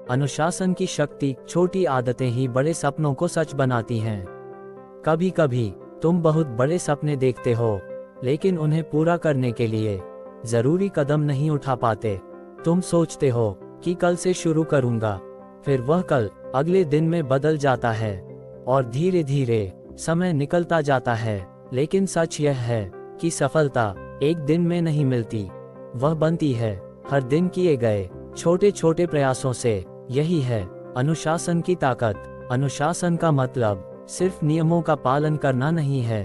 अनुशासन की शक्ति, छोटी आदतें ही बड़े सपनों को सच बनाती हैं। कभी कभी तुम बहुत बड़े सपने देखते हो, लेकिन उन्हें पूरा करने के लिए जरूरी कदम नहीं उठा पाते। तुम सोचते हो कि कल से शुरू करूंगा, फिर वह कल अगले दिन में बदल जाता है और धीरे धीरे समय निकलता जाता है। लेकिन सच यह है कि सफलता एक दिन में नहीं मिलती, वह बनती है हर दिन किए गए छोटे छोटे प्रयासों से। यही है अनुशासन की ताकत। अनुशासन का मतलब सिर्फ नियमों का पालन करना नहीं है।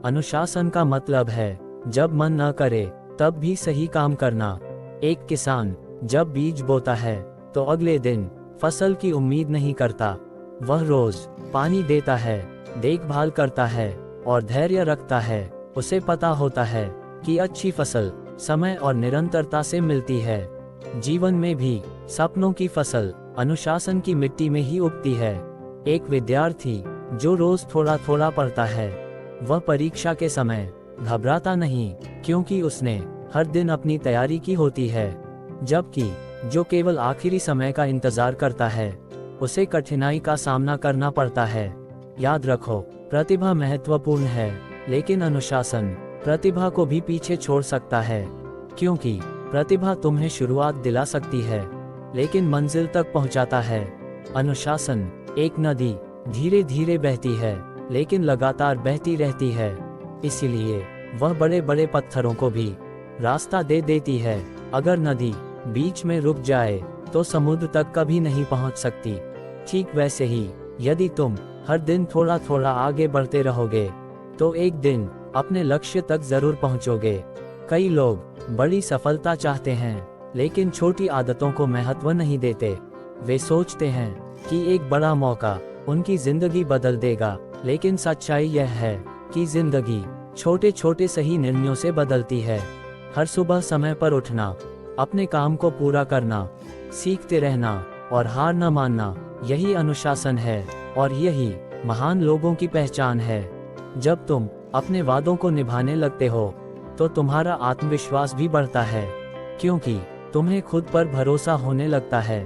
अनुशासन का मतलब है जब मन न करे तब भी सही काम करना। एक किसान जब बीज बोता है तो अगले दिन फसल की उम्मीद नहीं करता। वह रोज पानी देता है, देखभाल करता है और धैर्य रखता है। उसे पता होता है कि अच्छी फसल समय और निरंतरता से मिलती है। जीवन में भी सपनों की फसल अनुशासन की मिट्टी में ही उगती है। एक विद्यार्थी जो रोज थोड़ा थोड़ा पढ़ता है, वह परीक्षा के समय घबराता नहीं, क्योंकि उसने हर दिन अपनी तैयारी की होती है। जबकि जो केवल आखिरी समय का इंतजार करता है, उसे कठिनाई का सामना करना पड़ता है। याद रखो, प्रतिभा महत्वपूर्ण है, लेकिन अनुशासन प्रतिभा को भी पीछे छोड़ सकता है। क्योंकि प्रतिभा तुम्हें शुरुआत दिला सकती है, लेकिन मंजिल तक पहुंचाता है। अनुशासन एक नदी धीरे धीरे बहती है, लेकिन लगातार बहती रहती है। इसीलिए वह बड़े बड़े पत्थरों को भी रास्ता दे देती है। अगर नदी बीच में रुक जाए तो समुद्र तक कभी नहीं पहुंच सकती। ठीक वैसे ही यदि तुम हर दिन थोड़ा थोड़ा आगे बढ़ते रहोगे तो एक दिन अपने लक्ष्य तक जरूर पहुंचोगे। कई लोग बड़ी सफलता चाहते हैं, लेकिन छोटी आदतों को महत्व नहीं देते। वे सोचते हैं कि एक बड़ा मौका उनकी जिंदगी बदल देगा, लेकिन सच्चाई यह है कि जिंदगी छोटे छोटे सही निर्णयों से बदलती है। हर सुबह समय पर उठना, अपने काम को पूरा करना, सीखते रहना और हार न मानना, यही अनुशासन है और यही महान लोगों की पहचान है। जब तुम अपने वादों को निभाने लगते हो तो तुम्हारा आत्मविश्वास भी बढ़ता है, क्योंकि तुम्हें खुद पर भरोसा होने लगता है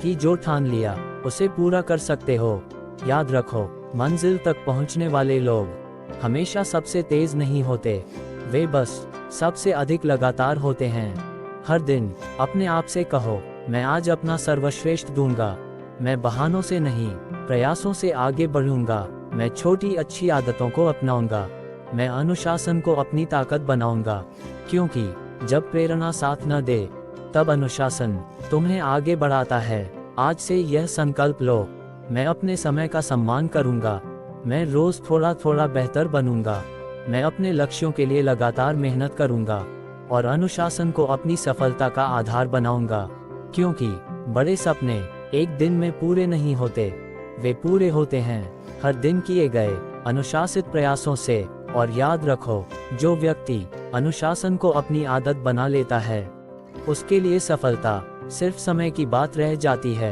कि जो ठान लिया उसे पूरा कर सकते हो। याद रखो, मंजिल तक पहुंचने वाले लोग हमेशा सबसे तेज नहीं होते, वे बस सबसे अधिक लगातार होते हैं। हर दिन अपने आप से कहो, मैं आज अपना सर्वश्रेष्ठ दूंगा। मैं बहानों से नहीं, प्रयासों से आगे बढ़ूंगा। मैं छोटी अच्छी आदतों को अपनाऊंगा। मैं अनुशासन को अपनी ताकत बनाऊंगा, क्योंकि जब प्रेरणा साथ न दे तब अनुशासन तुम्हें आगे बढ़ाता है। आज से यह संकल्प लो, मैं अपने समय का सम्मान करूंगा। मैं रोज थोड़ा थोड़ा बेहतर बनूंगा। मैं अपने लक्ष्यों के लिए लगातार मेहनत करूंगा और अनुशासन को अपनी सफलता का आधार बनाऊंगा। क्योंकि बड़े सपने एक दिन में पूरे नहीं होते, वे पूरे होते हैं हर दिन किए गए अनुशासित प्रयासों से। और याद रखो, जो व्यक्ति अनुशासन को अपनी आदत बना लेता है, उसके लिए सफलता सिर्फ समय की बात रह जाती है।